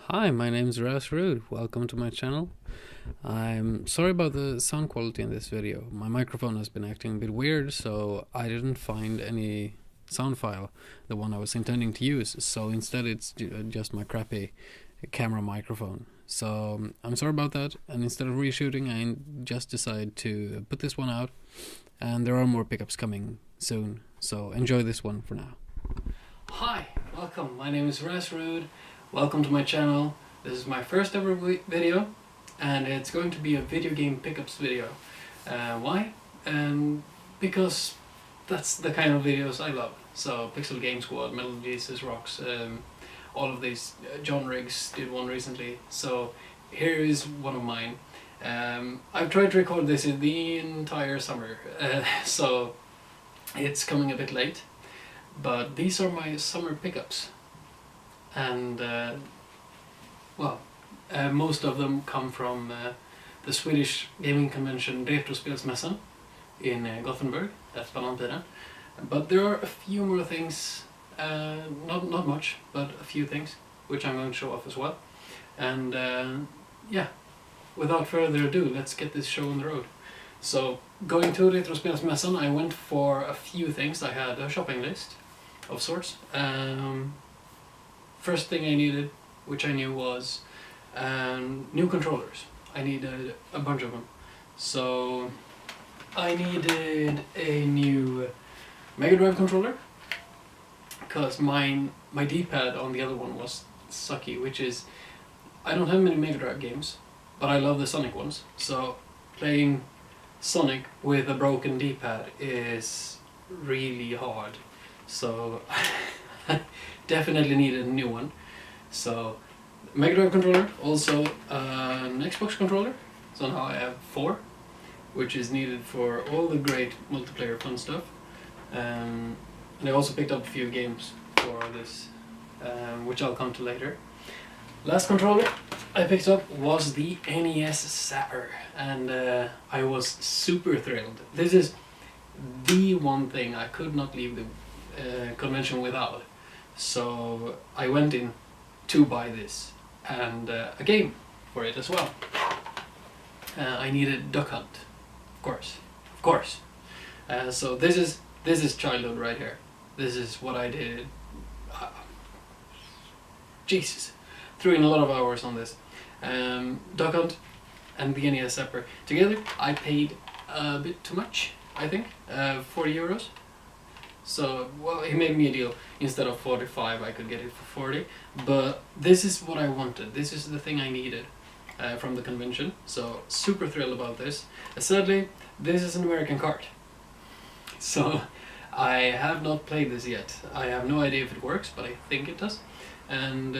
Hi, my name is Rude. Welcome to my channel. I'm sorry about the sound quality in this video. My microphone has been acting a bit weird, so I didn't find any sound file, the one I was intending to use, so instead it's just my crappy camera microphone. So I'm sorry about that, and instead of reshooting I just decided to put this one out, and there are more pickups coming soon, so enjoy this one for now. Hi, welcome, my name is Rude. Welcome to my channel. This is my first ever video, and it's going to be a video game pickups video. Why? Because that's the kind of videos I love. So Pixel Game Squad, MetalJesusRocks, all of these. John Riggs did one recently, so here is one of mine. I've tried to record this in the entire summer, so it's coming a bit late, but these are my summer pickups. And most of them come from the Swedish gaming convention Retrospelsmässan in Gothenburg, that's Vampyren. But there are a few more things, not much, but a few things, which I'm going to show off as well. And yeah, without further ado, let's get this show on the road. So, going to Retrospelsmässan, I went for a few things. I had a shopping list of sorts. First thing I needed, which I knew, was new controllers. I needed a bunch of them. So I needed a new Mega Drive controller, because my D-pad on the other one was sucky, which is, I don't have many Mega Drive games, but I love the Sonic ones. So playing Sonic with a broken D-pad is really hard. So definitely needed a new one. So Mega Drive controller, also an Xbox controller, so now I have 4, which is needed for all the great multiplayer fun stuff. And I also picked up a few games for this, which I'll come to later. Last controller I picked up was the Nes Zapper, and I was super thrilled. This is the one thing I could not leave the convention without. So I went in to buy this, and a game for it as well. I needed Duck Hunt, of course. So this is childhood right here. This is what I did. Jesus, threw in a lot of hours on this. Duck Hunt and the Nes Zapper together. I paid a bit too much, I think, 40 euros. So, well, he made me a deal. Instead of 45, I could get it for 40. But this is what I wanted. This is the thing I needed from the convention. So, super thrilled about this. Sadly, this is an American cart. So, I have not played this yet. I have no idea if it works, but I think it does. And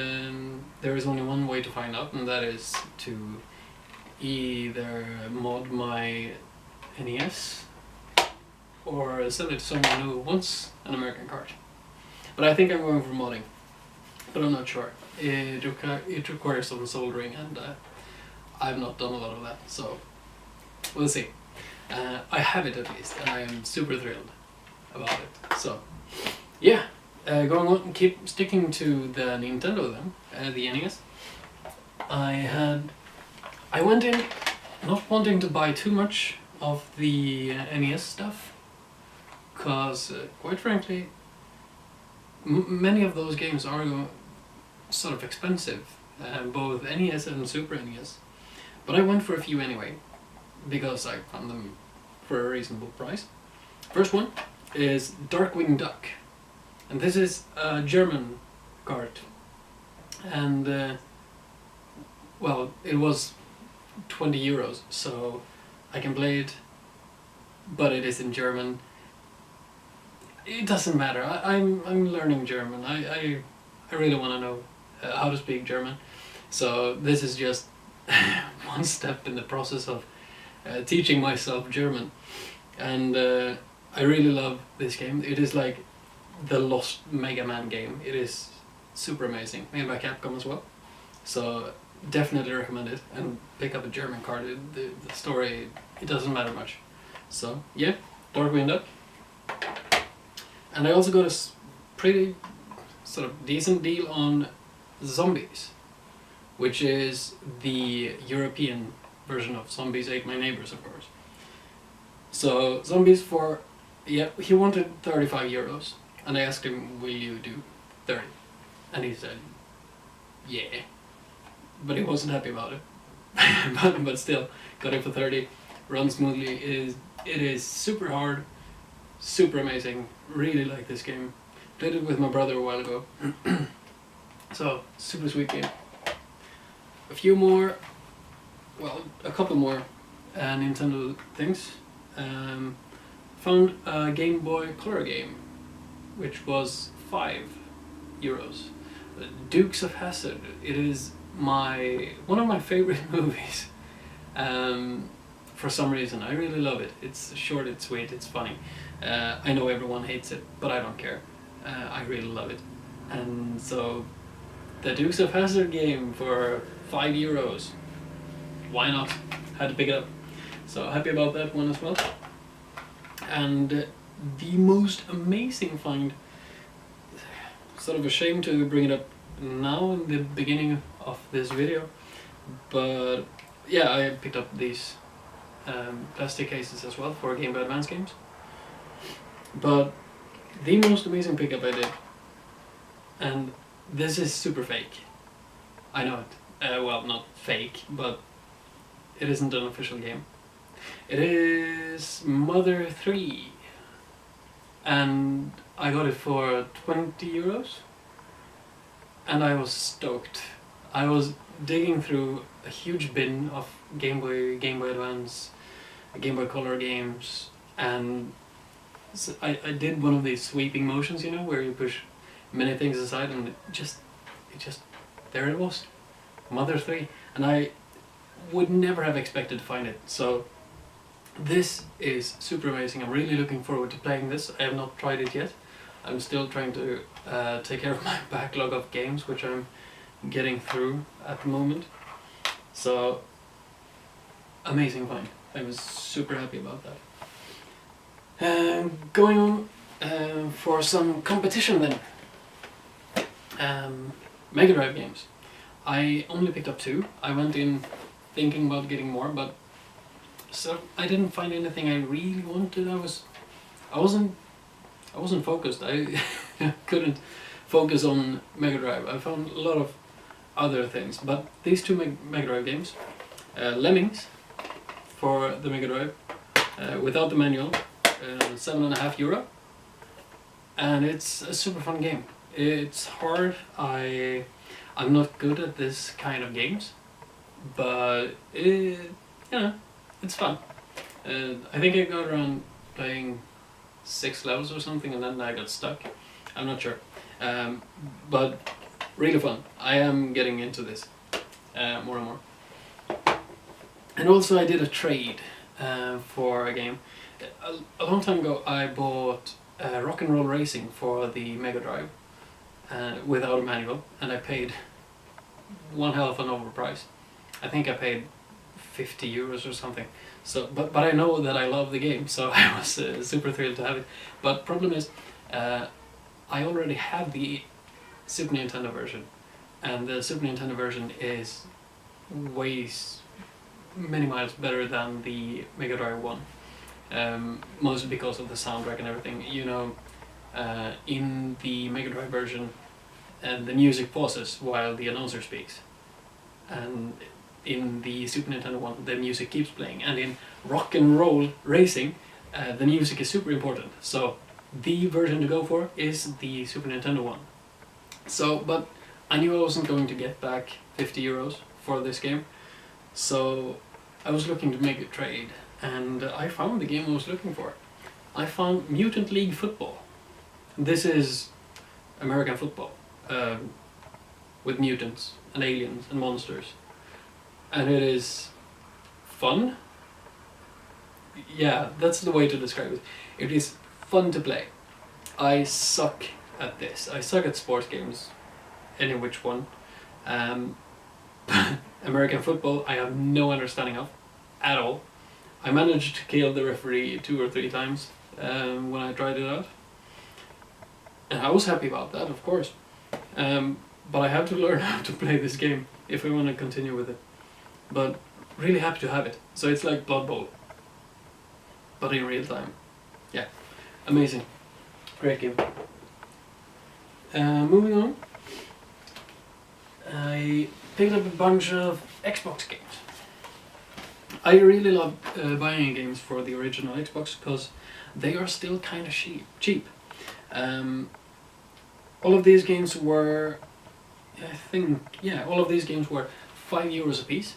there is only one way to find out, and that is to either mod my NES or sell it to someone who wants an American cart. But I think I'm going for modding, but I'm not sure. It requires some soldering, and I've not done a lot of that, so we'll see. I have it at least, and I am super thrilled about it. So yeah, going on, keep sticking to the Nintendo then, the NES. I went in not wanting to buy too much of the NES stuff, because quite frankly many of those games are sort of expensive, both NES and Super NES, but I went for a few anyway because I found them for a reasonable price. First one is Darkwing Duck, and this is a German cart, and well, it was 20 euros, so I can play it, but it is in German. It doesn't matter. I'm learning German. I really want to know how to speak German. So this is just one step in the process of teaching myself German. And I really love this game. It is like the lost Mega Man game. It is super amazing. Made by Capcom as well. So definitely recommend it. And pick up a German card. The story, it doesn't matter much. So yeah, Darkwing Duck. And I also got a pretty sort of decent deal on zombies. which is the European version of Zombies Ate My Neighbors, of course. So Zombies for, yeah, he wanted 35 euros, and I asked him, will you do 30? And he said, yeah, but he wasn't happy about it. but still, got it for 30, runs smoothly, it is super hard, super amazing, really like this game. Played it with my brother a while ago. So, super sweet game. A few more, well, a couple more Nintendo things. Found a Game Boy Color game, which was €5. Dukes of Hazzard. It is one of my favorite movies. For some reason, I really love it. It's short, it's sweet, it's funny. I know everyone hates it, but I don't care. I really love it. And so, the Dukes of Hazzard game for €5. Why not? Had to pick it up. So happy about that one as well. And the most amazing find, sort of a shame to bring it up now in the beginning of this video, but yeah, I picked up these plastic cases as well for Game Boy Advance games. But the most amazing pickup I did, and this is super fake, I know it, well, not fake, but it isn't an official game. It is Mother 3, and I got it for €20, and I was stoked. I was digging through a huge bin of Game Boy Advance, Game Boy Color games, and so I did one of these sweeping motions, you know, where you push many things aside, and it just, there it was, Mother 3, and I would never have expected to find it. So this is super amazing. I'm really looking forward to playing this. I have not tried it yet. I'm still trying to take care of my backlog of games, which I'm getting through at the moment. So, amazing find. I was super happy about that. Going on for some competition then. Mega Drive games. I only picked up 2. I went in thinking about getting more, but so I didn't find anything I really wanted. I wasn't focused. I couldn't focus on Mega Drive. I found a lot of other things, but these 2 Mega Drive games, Lemmings for the Mega Drive, without the manual, €7.50, and it's a super fun game. It's hard. I'm not good at this kind of games, but it's fun. I think I got around playing 6 levels or something, and then I got stuck. I'm not sure, but really fun. I am getting into this more and more. And also I did a trade for a game. A long time ago I bought Rock and Roll Racing for the Mega Drive without a manual, and I paid one hell of an overprice. I think I paid €50 or something. So, but I know that I love the game, so I was super thrilled to have it. But problem is, I already have the Super Nintendo version, and the Super Nintendo version is many miles better than the Mega Drive one. Mostly because of the soundtrack and everything. You know, in the Mega Drive version, the music pauses while the announcer speaks, and in the Super Nintendo one, the music keeps playing, and in Rock and Roll Racing, the music is super important. So the version to go for is the Super Nintendo one. So, but I knew I wasn't going to get back €50 for this game, so I was looking to make a trade, and I found the game I was looking for. I found Mutant League Football. This is American football, with mutants and aliens and monsters. And it is fun. Yeah, that's the way to describe it. It is fun to play. I suck at this. I suck at sports games, any which one. American football, I have no understanding of at all. I managed to kill the referee 2 or 3 times when I tried it out. And I was happy about that, of course. but I have to learn how to play this game if I want to continue with it. But really happy to have it. So it's like Blood Bowl, but in real time. Yeah, amazing, great game. Moving on, I picked up a bunch of Xbox games. I really love buying games for the original Xbox because they are still kind of cheap. All of these games were, I think, yeah, all of these games were €5 a piece,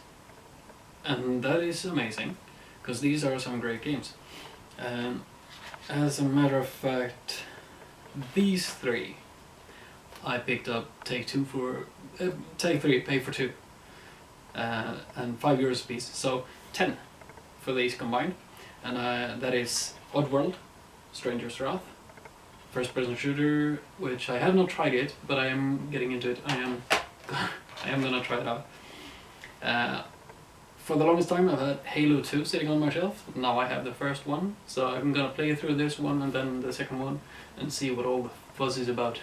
and that is amazing because these are some great games. As a matter of fact, these three I picked up Take 3, pay for 2, and €5 a piece, so 10 for these combined, and that is Oddworld, Stranger's Wrath, first-person shooter, which I have not tried yet, but I am getting into it. I am gonna try it out. For the longest time I've had Halo 2 sitting on my shelf. Now I have the first one, so I'm gonna play through this one and then the second one and see what all the fuzz is about.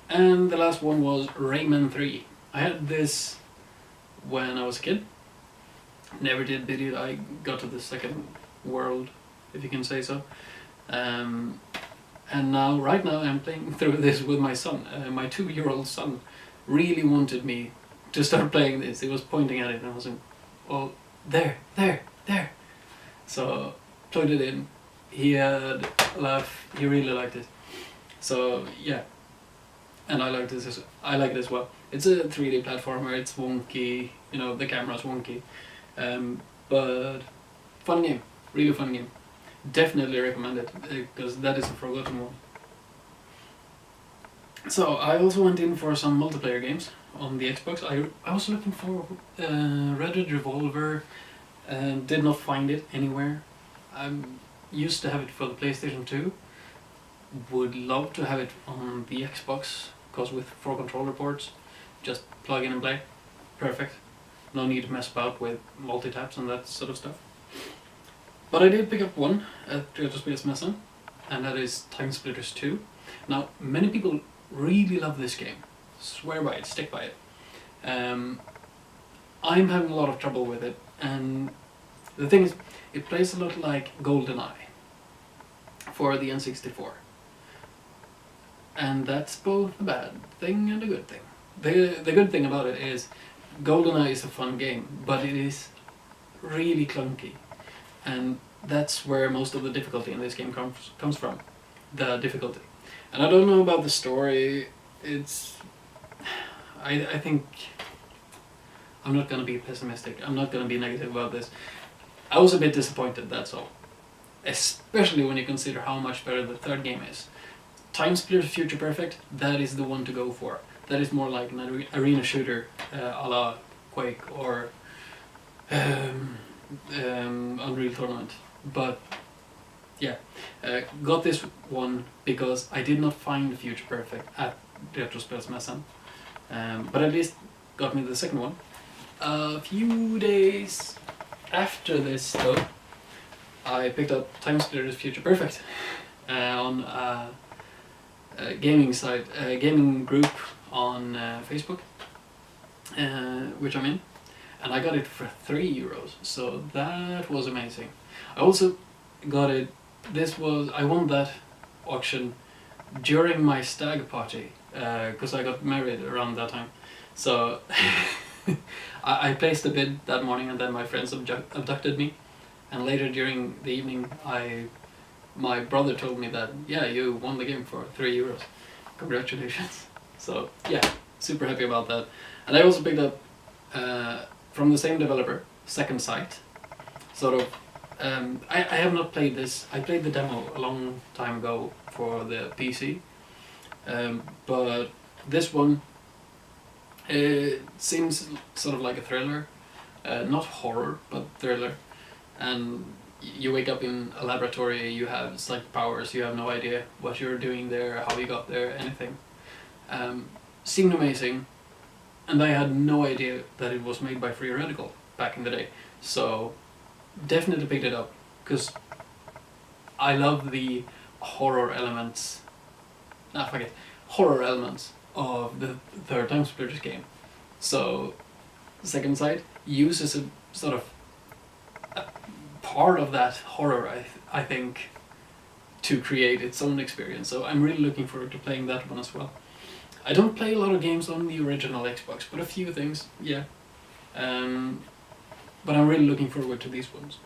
And the last one was Rayman 3. I had this when I was a kid. Never did beat it. I got to the second world, if you can say so. And now, right now, I'm playing through this with my son. My 2-year-old son really wanted me to start playing this. He was pointing at it and I was like, oh, there. So, plugged it in. He had a laugh. He really liked it. So, yeah. And I like this. I like it as well. It's a 3D platformer. It's wonky. You know, the camera's wonky. But fun game. Really fun game. Definitely recommend it because that is a forgotten one. So I also went in for some multiplayer games on the Xbox. I was looking for Red Dead Revolver and did not find it anywhere. I used to have it for the PlayStation 2. Would love to have it on the Xbox because with 4 controller ports, just plug in and play. Perfect. No need to mess about with multi-taps and that sort of stuff. But I did pick up one at Retrospelsmässan, and that is Timesplitters 2. Now, many people really love this game. Swear by it, stick by it. I'm having a lot of trouble with it, and the thing is, it plays a lot like GoldenEye for the N64. And that's both a bad thing and a good thing. The good thing about it is GoldenEye is a fun game, but it is really clunky. And that's where most of the difficulty in this game comes from. The difficulty. And I don't know about the story. It's... I think... I'm not gonna be pessimistic. I'm not gonna be negative about this. I was a bit disappointed, that's all. Especially when you consider how much better the third game is. Timesplitters Future Perfect, that is the one to go for. That is more like an arena shooter a la Quake or Unreal Tournament. But yeah, got this one because I did not find Future Perfect at Retrospelsmässan. But at least got me the second one. A few days after this though, I picked up Timesplitters Future Perfect on a gaming site, a gaming group on Facebook, which I'm in, and I got it for €3, so that was amazing. I also got it, I won that auction during my stag party, because I got married around that time, so I placed a bid that morning and then my friends abducted me, and later during the evening my brother told me that, yeah, you won the game for €3. Congratulations. So yeah, super happy about that. And I also picked up from the same developer, Second Sight. Sort of, I have not played this. I played the demo a long time ago for the PC. But this one, it seems sort of like a thriller. Not horror, but thriller. And you wake up in a laboratory, you have psychic powers, you have no idea what you're doing there, how you got there, anything. Seemed amazing, and I had no idea that it was made by Free Radical back in the day, so definitely picked it up, because I love the horror elements, horror elements of the third Timesplitters game. So, Second Sight uses a sort of a part of that horror, I think, to create its own experience. So I'm really looking forward to playing that one as well. I don't play a lot of games on the original Xbox, but a few things, yeah. But I'm really looking forward to these ones.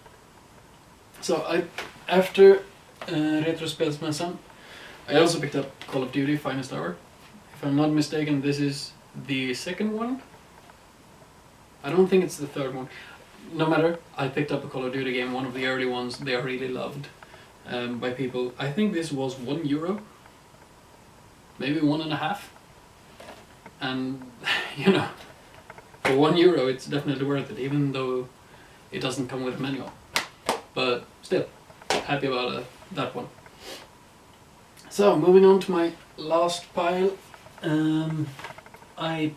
So after Retrospelsmässan, I also picked up Call of Duty Finest Hour. If I'm not mistaken, this is the second one. I don't think it's the third one. No matter, I picked up a Call of Duty game, one of the early ones. They are really loved by people. I think this was €1, maybe 1.5. And you know, for €1 it's definitely worth it, even though it doesn't come with a manual. But still, happy about that one. So, moving on to my last pile, I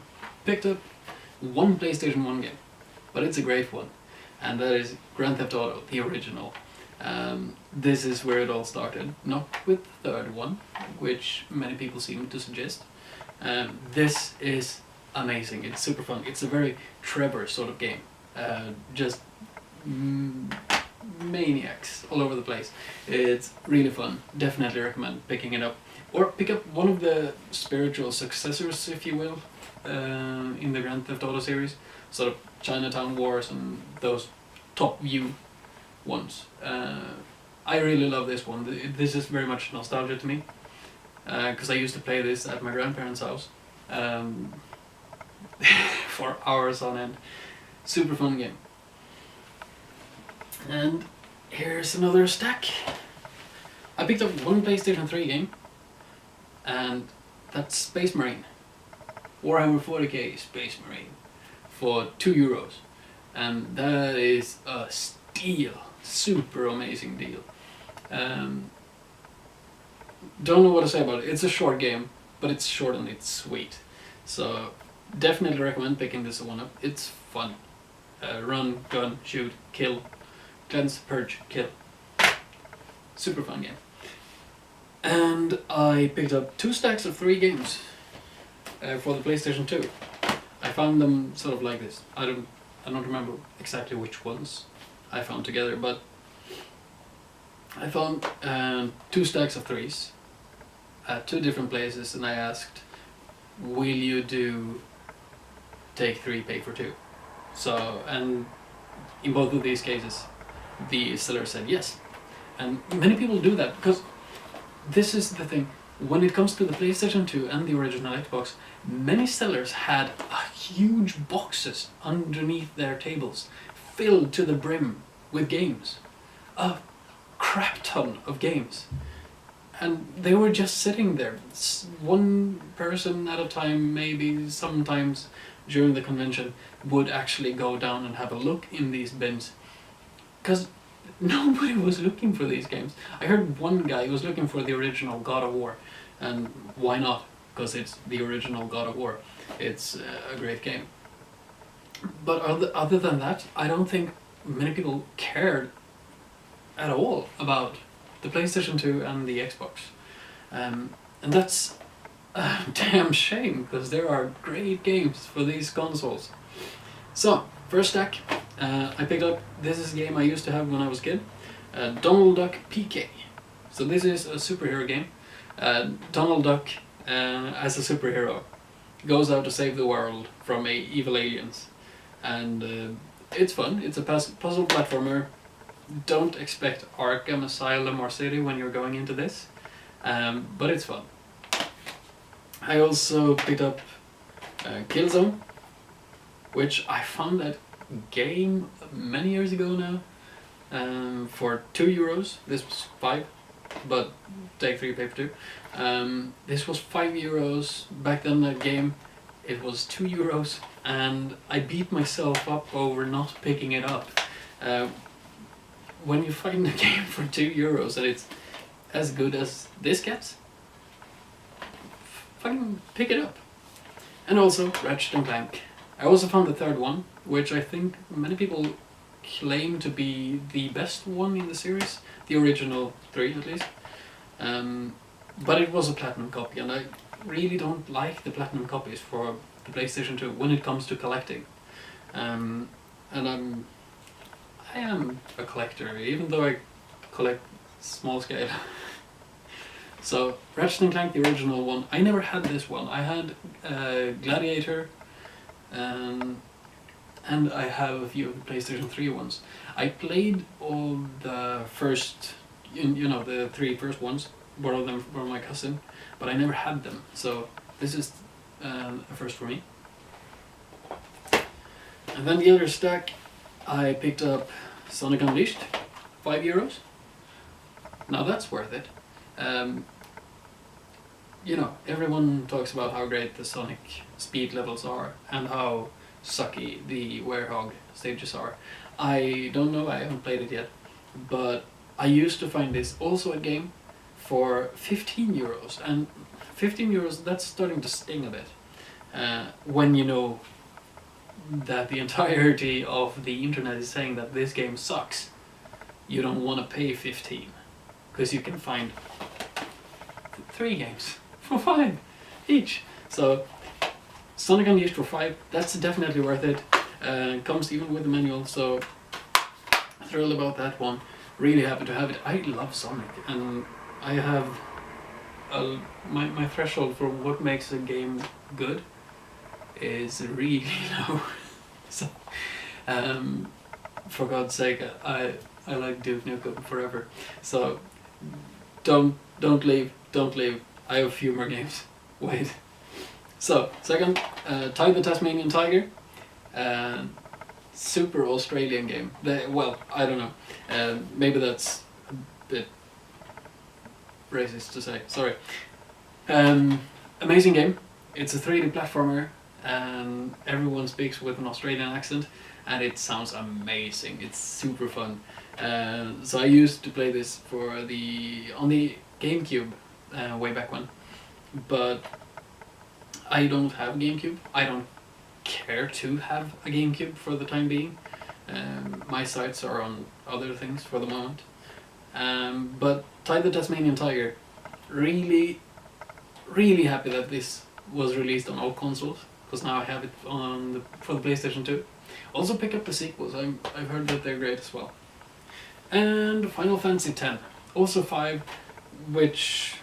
picked up one PlayStation 1 game, but it's a great one, and that is Grand Theft Auto, the original. This is where it all started, not with the third one, which many people seem to suggest. This is amazing, it's super fun, it's a very Trevor sort of game, just maniacs all over the place. It's really fun, definitely recommend picking it up. Or pick up one of the spiritual successors, if you will, in the Grand Theft Auto series, sort of Chinatown Wars and those top view ones. I really love this one. This is very much nostalgia to me, because I used to play this at my grandparents' house for hours on end. Super fun game. And here's another stack. I picked up one PlayStation 3 game, and that's Space Marine. Warhammer 40k Space Marine for €2. And that is a steal. Super amazing deal. Don't know what to say about it. It's a short game, but it's short and it's sweet. So definitely recommend picking this one up. It's fun. Run, gun, shoot, kill, cleanse, purge, kill. Super fun game. And I picked up 2 stacks of 3 games for the PlayStation 2. I found them sort of like this. I don't remember exactly which ones I found together, but I found 2 stacks of 3s at 2 different places, and I asked, will you do take 3, pay for 2? So, and in both of these cases, the seller said yes. And many people do that, because this is the thing, when it comes to the PlayStation 2 and the original Xbox, many sellers had huge boxes underneath their tables, filled to the brim with games. A crap ton of games. And they were just sitting there, one person at a time, maybe sometimes during the convention, would actually go down and have a look in these bins. Because nobody was looking for these games. I heard one guy was looking for the original God of War, and why not? Because it's the original God of War. It's a great game. But other than that, I don't think many people cared at all about the PlayStation 2 and the Xbox. And that's a damn shame, because there are great games for these consoles. So, first stack, I picked up, this is a game I used to have when I was a kid, Donald Duck PK. So this is a superhero game. Donald Duck, as a superhero, goes out to save the world from evil aliens. And it's fun, it's a puzzle platformer. Don't expect Arkham Asylum or City when you're going into this, but it's fun. I also picked up Killzone, which I found that game many years ago now, for €2. This was 5, but take 3, pay for 2. This was €5 back then. That game, it was €2, and I beat myself up over not picking it up. When you find a game for €2 and it's as good as this gets, fucking pick it up. And also Ratchet and Clank. I also found the third one, which I think many people claim to be the best one in the series, the original 3 at least. But it was a platinum copy, and really don't like the platinum copies for the PlayStation 2 when it comes to collecting. And I am a collector, even though I collect small scale. So, Ratchet and Clank, the original one, I never had this one. I had Gladiator, and I have a few of the PlayStation 3 ones. I played all the first, you know, the 3 first ones, borrowed them from my cousin, but I never had them, so this is a first for me. And then the other stack, I picked up Sonic Unleashed, €5. Now that's worth it. You know, everyone talks about how great the Sonic speed levels are and how sucky the Werehog stages are. I don't know, I haven't played it yet, but I used to find this also a game for €15, and €15, that's starting to sting a bit when you know that the entirety of the internet is saying that this game sucks. You don't want to pay 15 because you can find 3 games for 5 each. So Sonic Unleashed for 5, that's definitely worth it. Comes even with the manual, so thrilled about that one. Really happy to have it. I love Sonic, and I have my threshold for what makes a game good is really low. So, for God's sake, I like Duke Nukem forever. So don't leave. I have a few more games. Wait. So second, Ty the Tasmanian Tiger. Super Australian game. Well, I don't know. Maybe that's a bit racist to say. Sorry. Amazing game. It's a 3D platformer, and everyone speaks with an Australian accent, and it sounds amazing. It's super fun. So I used to play this for on the GameCube way back when, but I don't have a GameCube. I don't care to have a GameCube for the time being. My sights are on other things for the moment. But Ty the Tasmanian Tiger, really happy that this was released on all consoles, because now I have it for the PlayStation 2. Also pick up the sequels. I've heard that they're great as well. And Final Fantasy X, also 5, which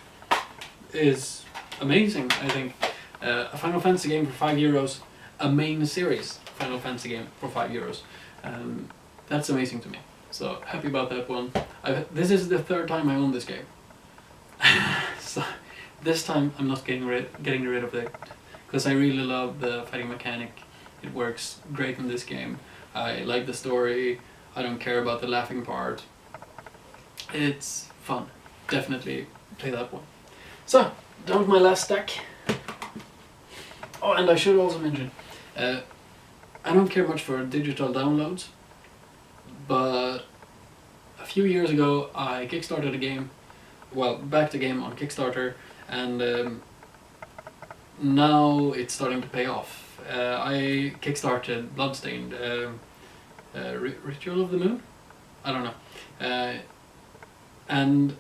is amazing, I think. A Final Fantasy game for €5, a main series Final Fantasy game for €5. That's amazing to me. So happy about that one. This is the 3rd time I own this game. So this time I'm not getting rid of it, because I really love the fighting mechanic. It works great in this game. I like the story. I don't care about the laughing part. It's fun. Definitely play that one. So, down to my last stack. Oh, and I should also mention, I don't care much for digital downloads, but a few years ago I kickstarted a game, well, backed a game on Kickstarter, and now it's starting to pay off. I kickstarted Bloodstained, Ritual of the Moon? I don't know. And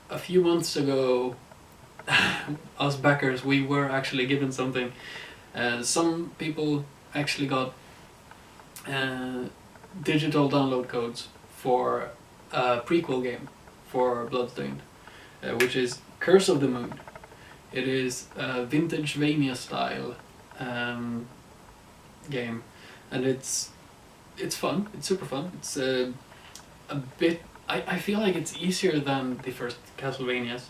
a few months ago, us backers, we were actually given something. Some people actually got digital download codes for a prequel game for Bloodstained, which is Curse of the Moon. It is a Vintage-vania style game, and it's fun. It's super fun. It's a bit. I feel like it's easier than the first Castlevanias,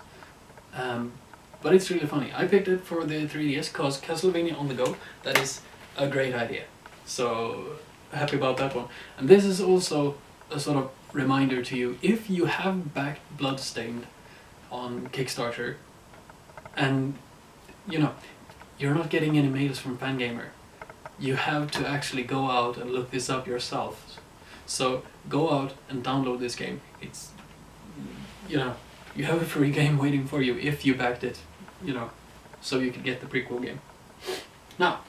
but it's really funny. I picked it for the 3DS because Castlevania on the go, that is a great idea. So happy about that one. And this is also a sort of reminder to you, if you have backed Bloodstained on Kickstarter and you know you're not getting any mails from Fangamer, you have to actually go out and look this up yourself. So go out and download this game. It's, you know, you have a free game waiting for you if you backed it, you know, so you can get the prequel game. Now,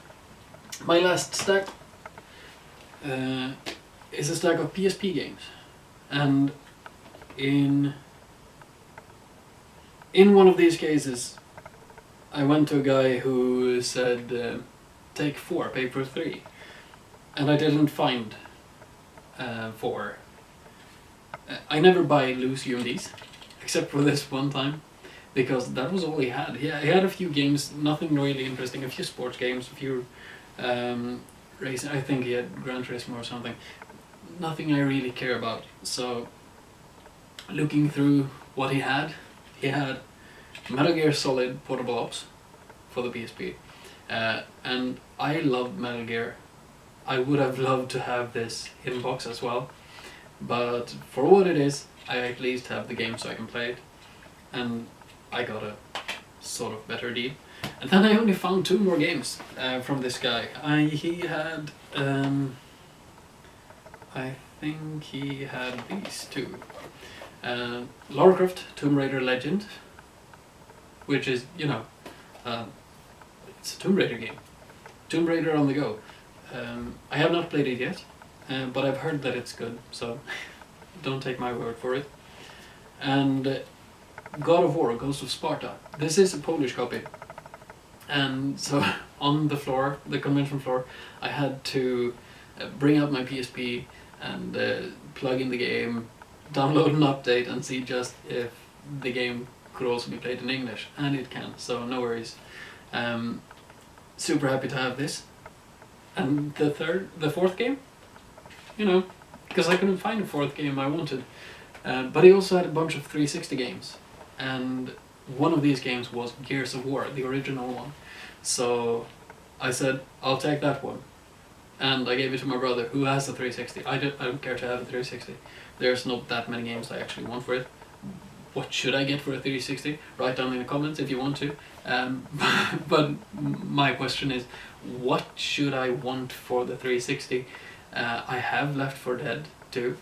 my last stack is a stack of PSP games, and in one of these cases I went to a guy who said, take 4, pay for 3. And I didn't find 4. I never buy loose UMDs, except for this one time, because that was all he had. He had a few games, nothing really interesting, a few sports games, a few racing. I think he had Gran Turismo or something. Nothing I really care about. So, looking through what he had Metal Gear Solid Portable Ops for the PSP. And I love Metal Gear. I would have loved to have this in box as well. But for what it is, I at least have the game so I can play it. And I got a sort of better deal. And then I only found 2 more games from this guy. He had... I think he had these 2. Lara Croft Tomb Raider Legend, which is, you know, it's a Tomb Raider game. Tomb Raider on the go. I have not played it yet, but I've heard that it's good, so don't take my word for it. And God of War, Ghost of Sparta. This is a Polish copy. And so on the floor, the convention floor, I had to bring out my PSP and plug in the game, download an update and see just if the game could also be played in English. And it can, so no worries. Super happy to have this. And the 4th game, you know, because I couldn't find a 4th game I wanted. But he also had a bunch of 360 games. And one of these games was Gears of War, the original one. So I said, I'll take that one. And I gave it to my brother, who has a 360. I don't care to have a 360. There's not that many games I actually want for it. What should I get for a 360? Write down in the comments if you want to. But my question is, what should I want for the 360? I have Left 4 Dead 2.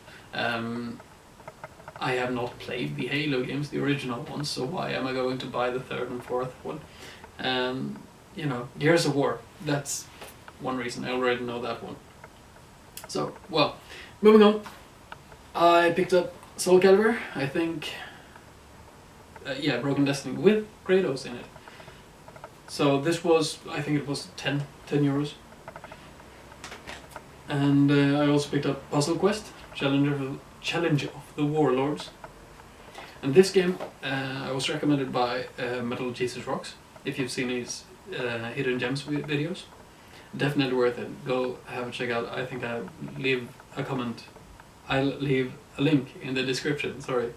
I have not played the Halo games, the original ones, so why am I going to buy the 3rd and 4th one? You know, Gears of War, that's one reason, I already know that one. So, well, moving on. I picked up Soul Calibur, I think, yeah, Broken Destiny, with Kratos in it. So this was, I think it was 10 euros. And I also picked up Puzzle Quest, Challenge of the Warlords. And this game I was recommended by MetalJesusRocks. If you've seen his Hidden Gems videos, definitely worth it. Go have a check out. I think I'll leave a comment. I'll leave a link in the description, sorry.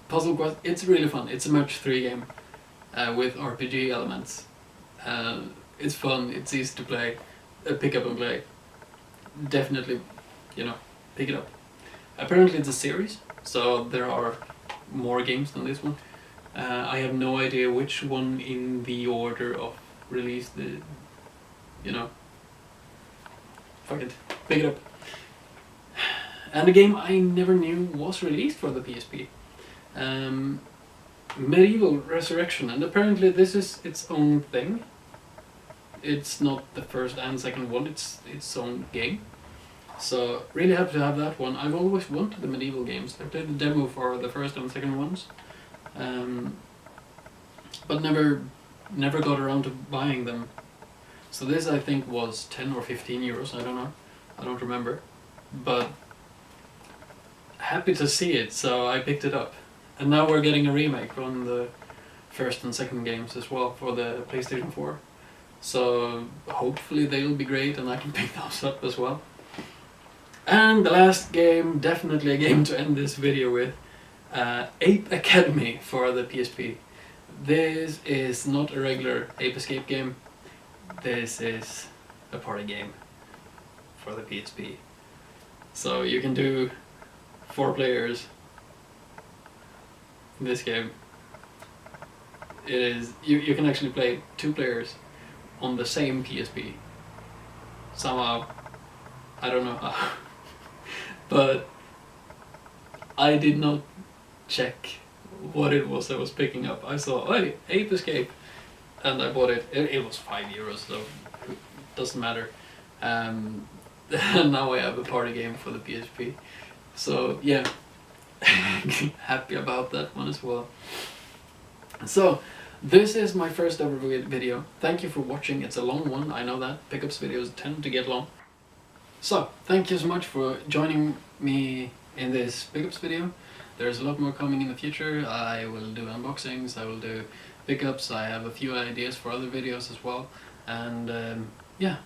Puzzle Quest, it's really fun. It's a match 3 game with RPG elements. It's fun, it's easy to play, pick up and play. Definitely, you know, pick it up. Apparently it's a series, so there are more games than this one. I have no idea which one in the order of release, you know, fuck it, pick it up. And a game I never knew was released for the PSP. Medieval Resurrection, and apparently this is its own thing. It's not the first and second one, it's its own game. So, really happy to have that one. I've always wanted the medieval games. I played the demo for the first and second ones. But never got around to buying them. So this I think was 10 or 15 euros, I don't know. I don't remember. But happy to see it, so I picked it up. And now we're getting a remake on the first and second games as well for the PlayStation 4. So hopefully they'll be great and I can pick those up as well. And the last game, definitely a game to end this video with, Ape Academy for the PSP. This is not a regular Ape Escape game, this is a party game for the PSP. So you can do 4 players in this game. It is, you can actually play 2 players on the same PSP. Somehow, I don't know how. But I did not check what it was I was picking up. I saw, oh, Ape Escape, and I bought it. It was 5 euros, so it doesn't matter. And now I have a party game for the PSP. So yeah, happy about that one as well. So, this is my first ever video. Thank you for watching. It's a long one, I know that. Pickups videos tend to get long. So, thank you so much for joining me in this pickups video. There's a lot more coming in the future. I will do unboxings, I will do pickups, I have a few ideas for other videos as well. And yeah,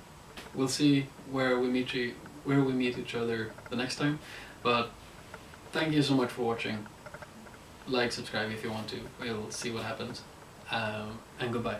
we'll see where we meet each other the next time. But thank you so much for watching. Like, subscribe if you want to. We'll see what happens. And goodbye.